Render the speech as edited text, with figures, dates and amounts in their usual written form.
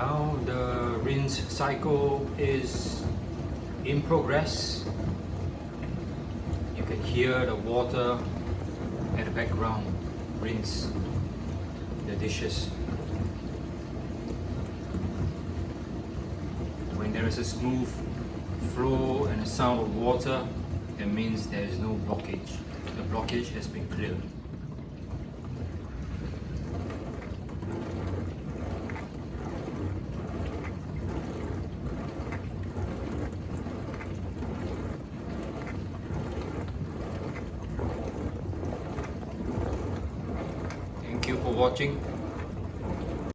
Now the rinse cycle is in progress. You can hear the water at the background rinse the dishes. When there is a smooth flow and a sound of water, it means there is no blockage. The blockage has been cleared. Thank you for watching.